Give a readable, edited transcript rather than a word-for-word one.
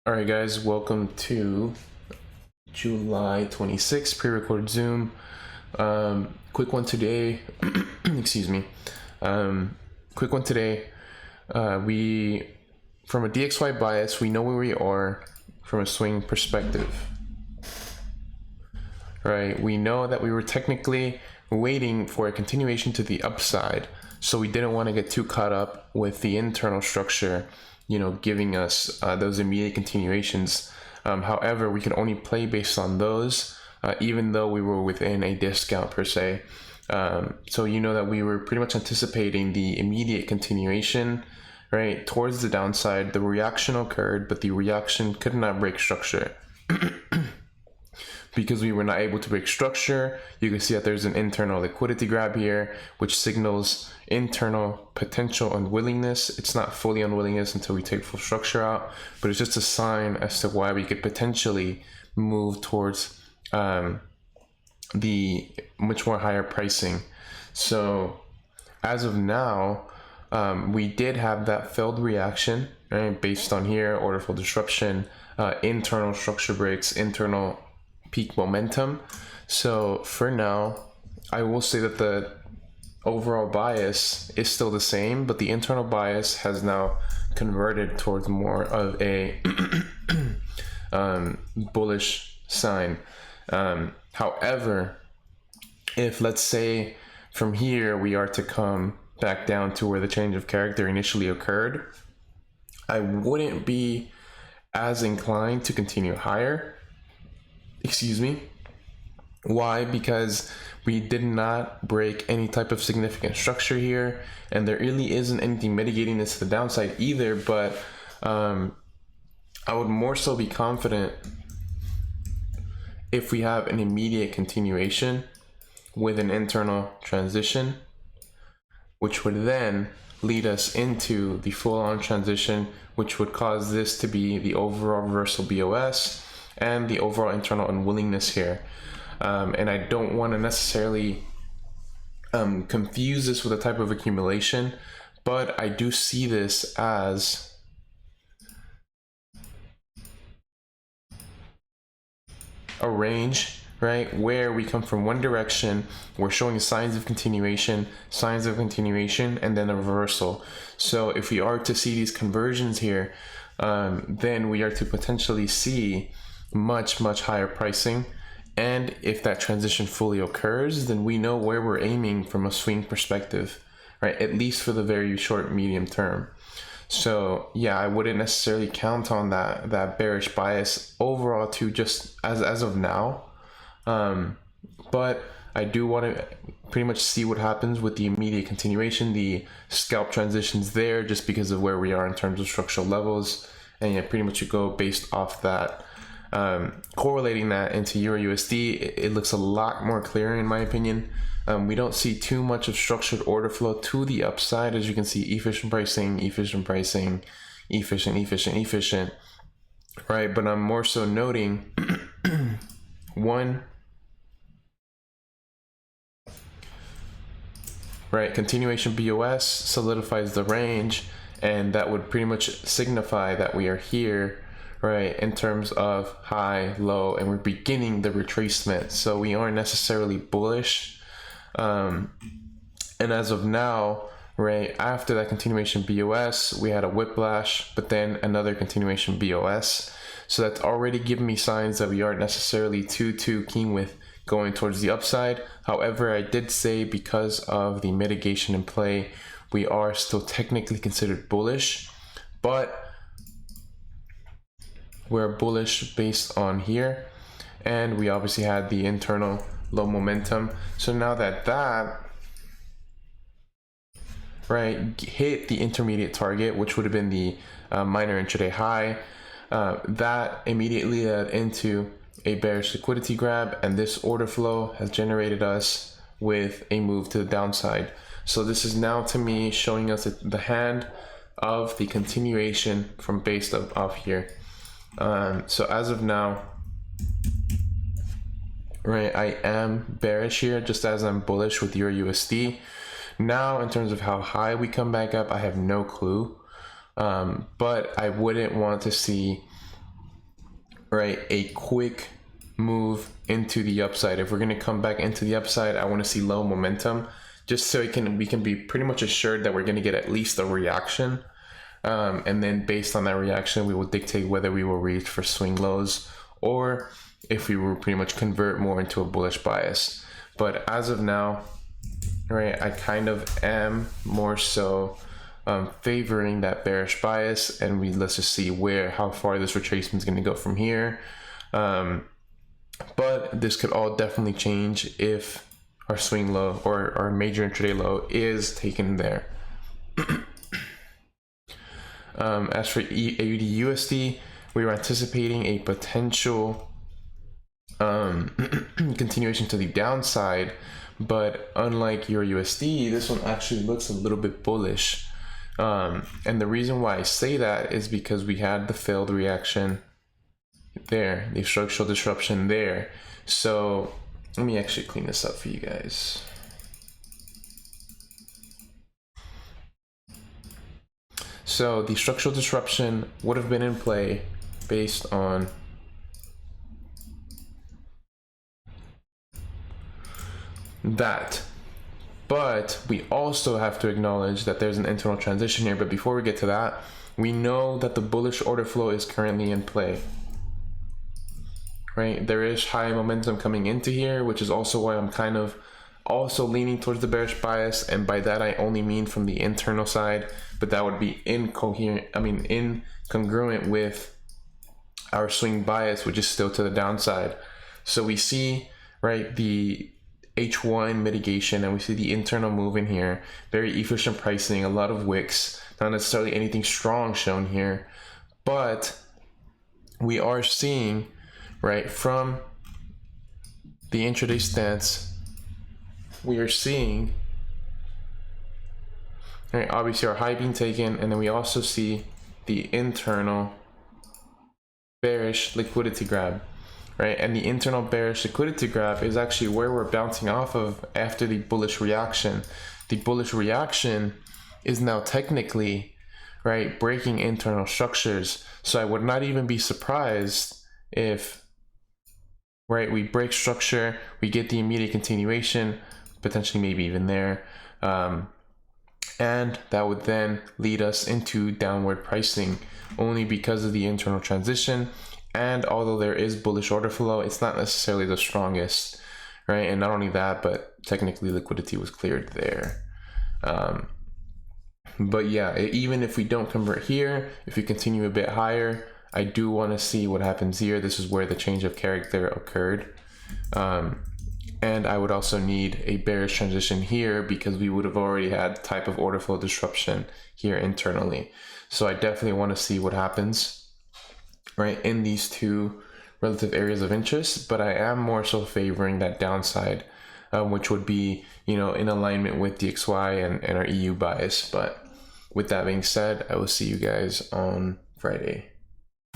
All right, guys, welcome to July 26th pre-recorded Zoom. Quick one today. Excuse me. Quick one today. We, from a DXY bias, we know where we are from a swing perspective. Right? We know that we were technically waiting for a continuation to the upside, so we didn't want to get too caught up with the internal structure, giving us those immediate continuations. However, we can only play based on those, even though we were within a discount per se. So you know that we were pretty much anticipating the immediate continuation, right, towards the downside. The reaction occurred, but the reaction could not break structure. Because we were not able to break structure, you can see that there's an internal liquidity grab here, which signals internal potential unwillingness. It's not fully unwillingness until we take full structure out, but it's just a sign as to why we could potentially move towards the much more higher pricing. So as of now, we did have that failed reaction, right, based on here, order flow disruption, internal structure breaks, internal peak momentum. So for now, I will say that the overall bias is still the same, but the internal bias has now converted towards more of a bullish sign. However, if let's say from here we are to come back down to where the change of character initially occurred, I wouldn't be as inclined to continue higher. Excuse me. Why? Because we did not break any type of significant structure here, and there really isn't anything mitigating this to the downside either. But I would more so be confident if we have an immediate continuation with an internal transition, which would then lead us into the full-on transition, which would cause this to be the overall reversal BOS and the overall internal unwillingness here. And I don't want to necessarily confuse this with a type of accumulation, but I do see this as a range, right, where we come from one direction, we're showing signs of continuation, and then a reversal. So if we are to see these conversions here, then we are to potentially see much higher pricing. And if that transition fully occurs, then we know where we're aiming from a swing perspective, right, at least for the very short medium term. So yeah, I wouldn't necessarily count on that bearish bias overall to just as of now, but I do want to pretty much see what happens with the immediate continuation, the scalp transitions there, just because of where we are in terms of structural levels. And yeah, pretty much you go based off that. Correlating that into EURUSD, it looks a lot more clear in my opinion. We don't see too much of structured order flow to the upside. As you can see, efficient pricing, efficient, right? But I'm more so noting one, right, continuation BOS solidifies the range, and that would pretty much signify that we are here, right, in terms of high, low, and we're beginning the retracement. So we aren't necessarily bullish. And as of now, right, after that continuation BOS, we had a whiplash, but then another continuation BOS. So that's already giving me signs that we aren't necessarily too keen with going towards the upside. However, I did say because of the mitigation in play, we are still technically considered bullish, but we're bullish based on here, and we obviously had the internal low momentum. So now that right hit the intermediate target, which would have been the minor intraday high, that immediately led into a bearish liquidity grab, and this order flow has generated us with a move to the downside. So this is now to me showing us the hand of the continuation from base off here. So as of now, right, I am bearish here, just as I'm bullish with EURUSD. Now, in terms of how high we come back up, I have no clue. But I wouldn't want to see right, a quick move into the upside. If we're going to come back into the upside, I want to see low momentum, just so we can be pretty much assured that we're going to get at least a reaction. And then based on that reaction, we will dictate whether we will reach for swing lows or if we will pretty much convert more into a bullish bias. But as of now, right, I kind of am more so favoring that bearish bias, and let's just see how far this retracement is going to go from here. But this could all definitely change if our swing low or our major intraday low is taken there. As for AUDUSD, we were anticipating a potential continuation to the downside, but unlike EURUSD, this one actually looks a little bit bullish. And the reason why I say that is because we had the failed reaction there, the structural disruption there. So let me actually clean this up for you guys. So the structural disruption would have been in play based on that. But we also have to acknowledge that there's an internal transition here. But before we get to that, we know that the bullish order flow is currently in play. Right? There is high momentum coming into here, which is also why I'm kind of also leaning towards the bearish bias. And by that, I only mean from the internal side, but that would be incongruent with our swing bias, which is still to the downside. So we see, right, the H1 mitigation, and we see the internal move in here, very efficient pricing, a lot of wicks, not necessarily anything strong shown here, but we are seeing, right, from the intraday stance, we are seeing, right, obviously our high being taken, and then we also see the internal bearish liquidity grab. Right, and the internal bearish liquidity grab is actually where we're bouncing off of after the bullish reaction. The bullish reaction is now technically, right, breaking internal structures. So I would not even be surprised if, right, we break structure, we get the immediate continuation, potentially maybe even there, and that would then lead us into downward pricing only because of the internal transition. And although there is bullish order flow, it's not necessarily the strongest, right? And not only that, but technically liquidity was cleared there. But yeah, even if we don't convert here, if we continue a bit higher, I do want to see what happens here. This is where the change of character occurred. And I would also need a bearish transition here because we would have already had type of order flow disruption here internally. So I definitely want to see what happens, right, in these two relative areas of interest, but I am more so favoring that downside, which would be, you know, in alignment with DXY and our EU bias. But with that being said, I will see you guys on Friday.